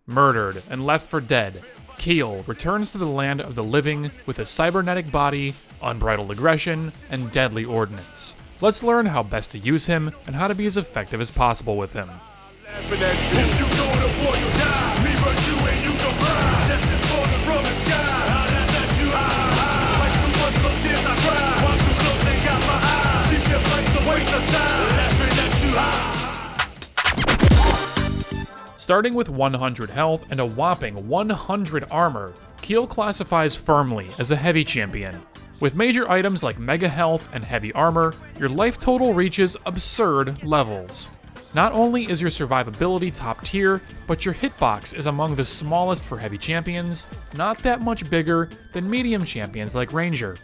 Murdered and left for dead, Keel returns to the land of the living with a cybernetic body, unbridled aggression, and deadly ordnance. Let's learn how best to use him and how to be as effective as possible with him. Starting with 100 health and a whopping 100 armor, Keel classifies firmly as a heavy champion. With major items like mega health and heavy armor, your life total reaches absurd levels. Not only is your survivability top tier, but your hitbox is among the smallest for heavy champions, not that much bigger than medium champions like Ranger.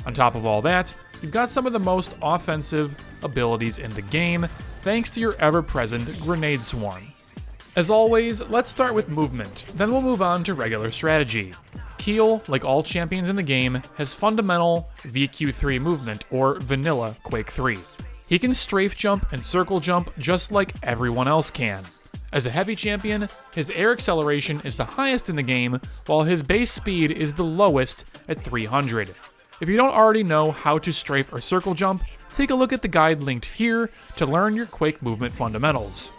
On top of all that, you've got some of the most offensive abilities in the game, thanks to your ever-present grenade swarm. As always, let's start with movement, then we'll move on to regular strategy. Keel, like all champions in the game, has fundamental VQ3 movement, or vanilla Quake 3. He can strafe jump and circle jump just like everyone else can. As a heavy champion, his air acceleration is the highest in the game, while his base speed is the lowest at 300. If you don't already know how to strafe or circle jump, take a look at the guide linked here to learn your Quake movement fundamentals.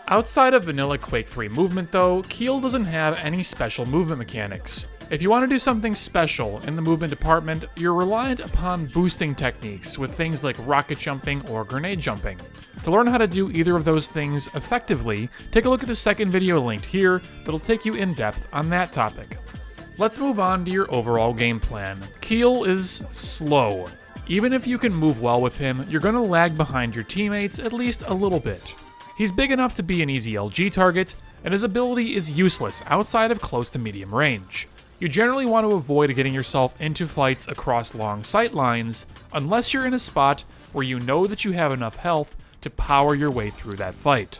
Outside of vanilla Quake 3 movement though, Keel doesn't have any special movement mechanics. If you want to do something special in the movement department, you're reliant upon boosting techniques with things like rocket jumping or grenade jumping. To learn how to do either of those things effectively, take a look at the second video linked here that'll take you in depth on that topic. Let's move on to your overall game plan. Keel is slow. Even if you can move well with him, you're going to lag behind your teammates at least a little bit. He's big enough to be an easy LG target, and his ability is useless outside of close to medium range. You generally want to avoid getting yourself into fights across long sight lines, unless you're in a spot where you know that you have enough health to power your way through that fight.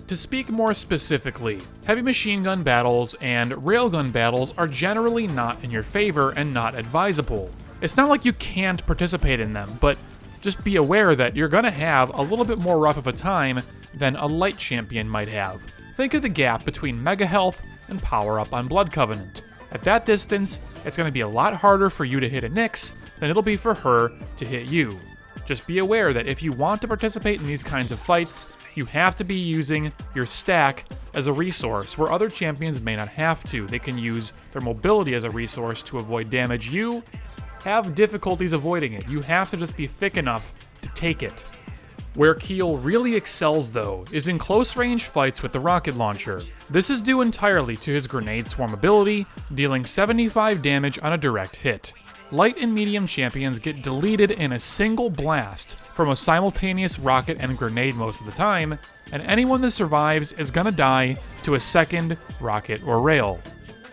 To speak more specifically, heavy machine gun battles and railgun battles are generally not in your favor and not advisable. It's not like you can't participate in them, but just be aware that you're gonna have a little bit more rough of a time than a light champion might have. Think of the gap between mega health and power up on Blood Covenant. At that distance, it's going to be a lot harder for you to hit a Nyx than it'll be for her to hit you. Just be aware that if you want to participate in these kinds of fights, you have to be using your stack as a resource, where other champions may not have to. They can use their mobility as a resource to avoid damage. You have difficulties avoiding it. You have to just be thick enough to take it. Where Keel really excels though is in close range fights with the rocket launcher. This is due entirely to his grenade swarm ability, dealing 75 damage on a direct hit. Light and medium champions get deleted in a single blast from a simultaneous rocket and grenade most of the time, and anyone that survives is gonna die to a second rocket or rail.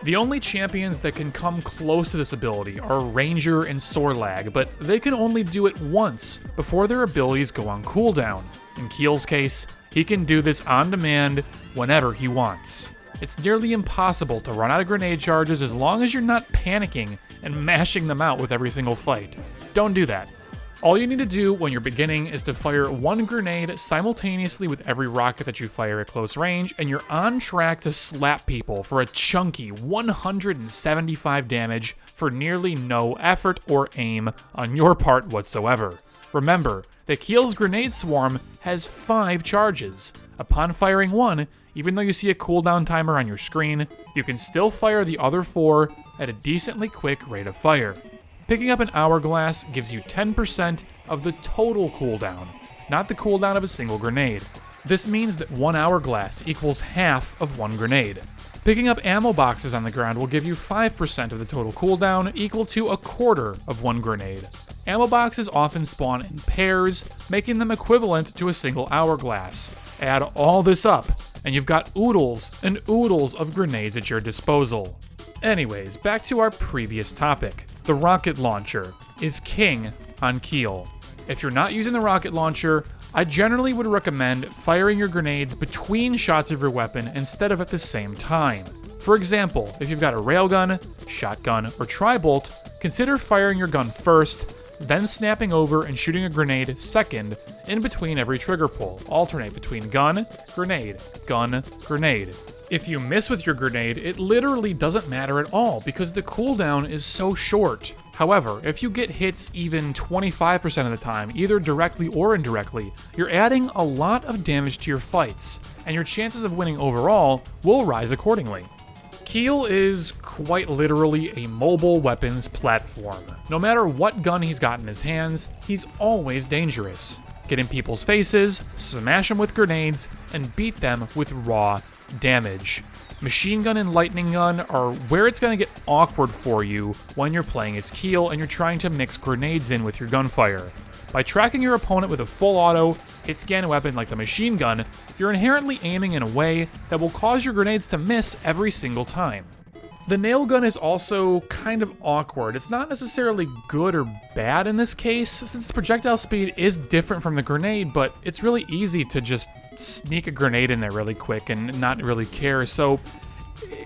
The only champions that can come close to this ability are Ranger and Sorlag, but they can only do it once before their abilities go on cooldown. In Keel's case, he can do this on demand whenever he wants. It's nearly impossible to run out of grenade charges as long as you're not panicking and mashing them out with every single fight. Don't do that. All you need to do when you're beginning is to fire one grenade simultaneously with every rocket that you fire at close range, and you're on track to slap people for a chunky 175 damage for nearly no effort or aim on your part whatsoever. Remember that Keel's grenade swarm has 5 charges. Upon firing one, even though you see a cooldown timer on your screen, you can still fire the other 4 at a decently quick rate of fire. Picking up an hourglass gives you 10% of the total cooldown, not the cooldown of a single grenade. This means that 1 hourglass equals half of 1 grenade. Picking up ammo boxes on the ground will give you 5% of the total cooldown, equal to a quarter of 1 grenade. Ammo boxes often spawn in pairs, making them equivalent to a single hourglass. Add all this up, and you've got oodles and oodles of grenades at your disposal. Anyways, back to our previous topic. The rocket launcher is king on Keel. If you're not using the rocket launcher, I generally would recommend firing your grenades between shots of your weapon instead of at the same time. For example, if you've got a railgun, shotgun, or tri-bolt, consider firing your gun first, then snapping over and shooting a grenade second in between every trigger pull. Alternate between gun, grenade, gun, grenade. If you miss with your grenade, it literally doesn't matter at all because the cooldown is so short. However, if you get hits even 25% of the time, either directly or indirectly, you're adding a lot of damage to your fights, and your chances of winning overall will rise accordingly. Keel is quite literally a mobile weapons platform. No matter what gun he's got in his hands, he's always dangerous. Get in people's faces, smash them with grenades, and beat them with raw damage. Machine gun and lightning gun are where it's going to get awkward for you when you're playing as Keel and you're trying to mix grenades in with your gunfire. By tracking your opponent with a full auto, hit scan weapon like the machine gun, you're inherently aiming in a way that will cause your grenades to miss every single time. The nail gun is also kind of awkward. It's not necessarily good or bad in this case, since the projectile speed is different from the grenade, but it's really easy to just sneak a grenade in there really quick and not really care, so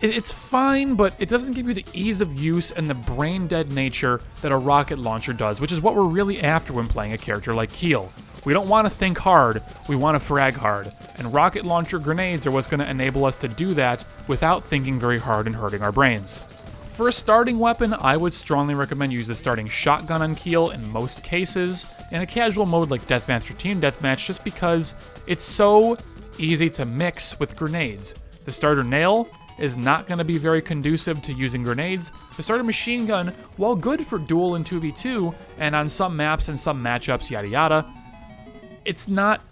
it's fine, but it doesn't give you the ease of use and the brain-dead nature that a rocket launcher does, which is what we're really after when playing a character like Keel. We don't want to think hard, we want to frag hard, and rocket launcher grenades are what's going to enable us to do that without thinking very hard and hurting our brains. For a starting weapon, I would strongly recommend use the starting shotgun on Keel in most cases, in a casual mode like Deathmatch or Team Deathmatch, just because it's so easy to mix with grenades. The starter nail is not going to be very conducive to using grenades. The starter machine gun, while good for duel and 2v2, and on some maps and some matchups, yada yada, it's not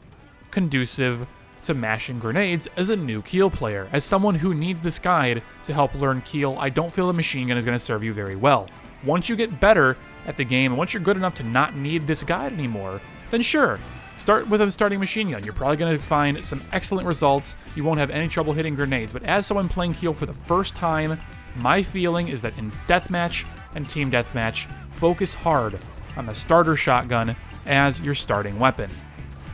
conducive to mashing grenades as a new Keel player. As someone who needs this guide to help learn Keel, I don't feel the machine gun is going to serve you very well. Once you get better at the game, and once you're good enough to not need this guide anymore, then sure, start with a starting machine gun. You're probably going to find some excellent results. You won't have any trouble hitting grenades, but as someone playing Keel for the first time, my feeling is that in Deathmatch and Team Deathmatch, focus hard on the starter shotgun as your starting weapon.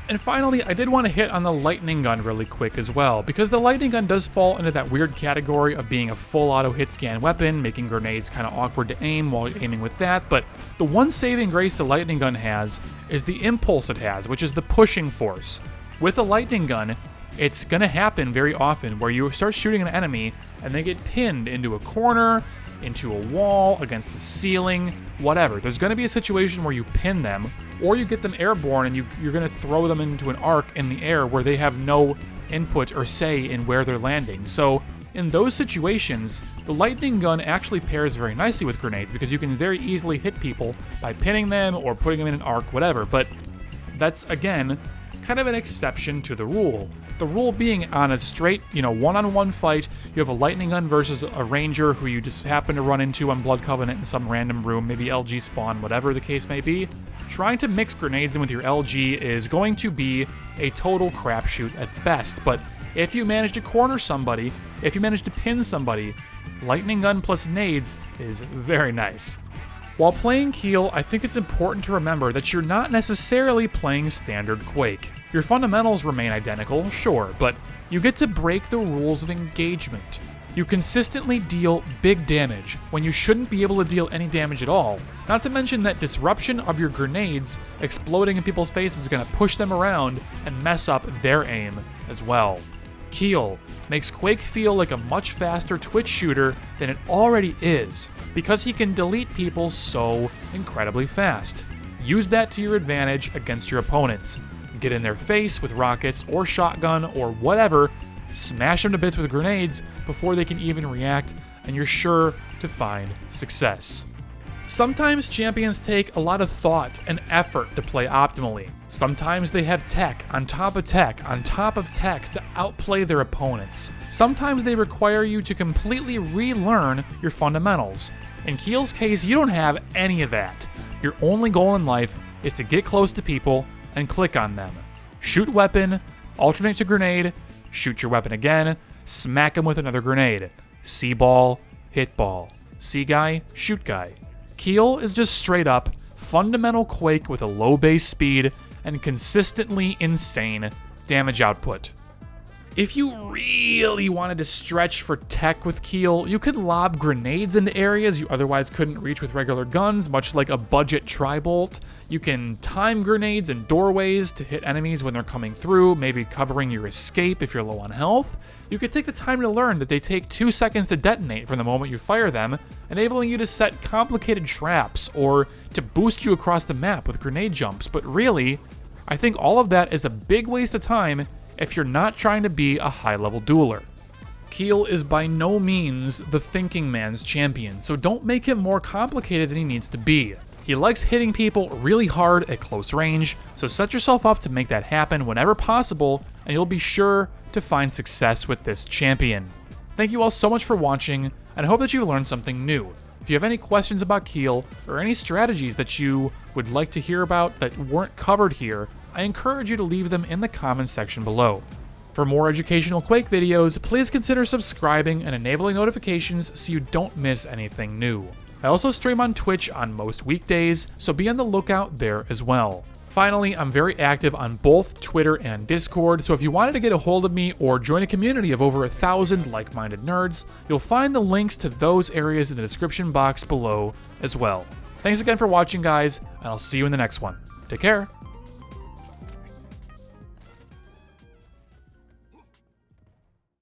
And finally, I did want to hit on the lightning gun really quick as well, because the lightning gun does fall into that weird category of being a full auto hit scan weapon, making grenades kind of awkward to aim while aiming with that, but the one saving grace the lightning gun has is the impulse it has, which is the pushing force. With a lightning gun, it's going to happen very often where you start shooting an enemy and they get pinned into a corner, into a wall, against the ceiling, whatever. There's going to be a situation where you pin them, or you get them airborne and you're going to throw them into an arc in the air where they have no input or say in where they're landing. So in those situations, the lightning gun actually pairs very nicely with grenades because you can very easily hit people by pinning them or putting them in an arc, whatever. But that's, again, kind of an exception to the rule. The rule being on a straight, one-on-one fight, you have a lightning gun versus a ranger who you just happen to run into on Blood Covenant in some random room, maybe LG spawn, whatever the case may be. Trying to mix grenades in with your LG is going to be a total crapshoot at best, but if you manage to corner somebody, if you manage to pin somebody, lightning gun plus nades is very nice. While playing Keel, I think it's important to remember that you're not necessarily playing standard Quake. Your fundamentals remain identical, sure, but you get to break the rules of engagement. You consistently deal big damage when you shouldn't be able to deal any damage at all. Not to mention that disruption of your grenades exploding in people's faces is going to push them around and mess up their aim as well. Keel makes Quake feel like a much faster Twitch shooter than it already is, because he can delete people so incredibly fast. Use that to your advantage against your opponents. Get in their face with rockets or shotgun or whatever, smash them to bits with grenades before they can even react, and you're sure to find success. Sometimes champions take a lot of thought and effort to play optimally. Sometimes they have tech on top of tech on top of tech to outplay their opponents. Sometimes they require you to completely relearn your fundamentals. In Keel's case, you don't have any of that. Your only goal in life is to get close to people and click on them. Shoot weapon, alternate to grenade, shoot your weapon again, smack him with another grenade. See ball, hit ball. See guy, shoot guy. Keel is just straight up fundamental Quake with a low base speed and consistently insane damage output. If you really wanted to stretch for tech with Keel, you could lob grenades into areas you otherwise couldn't reach with regular guns, much like a budget tri-bolt. You can time grenades in doorways to hit enemies when they're coming through, maybe covering your escape if you're low on health. You could take the time to learn that they take 2 seconds to detonate from the moment you fire them, enabling you to set complicated traps or to boost you across the map with grenade jumps. But really, I think all of that is a big waste of time if you're not trying to be a high-level dueler. Keel is by no means the thinking man's champion, so don't make him more complicated than he needs to be. He likes hitting people really hard at close range, so set yourself up to make that happen whenever possible, and you'll be sure to find success with this champion. Thank you all so much for watching, and I hope that you learned something new. If you have any questions about Keel, or any strategies that you would like to hear about that weren't covered here, I encourage you to leave them in the comments section below. For more educational Quake videos, please consider subscribing and enabling notifications so you don't miss anything new. I also stream on Twitch on most weekdays, so be on the lookout there as well. Finally, I'm very active on both Twitter and Discord, so if you wanted to get a hold of me or join a community of over 1,000 like-minded nerds, you'll find the links to those areas in the description box below as well. Thanks again for watching, guys, and I'll see you in the next one. Take care.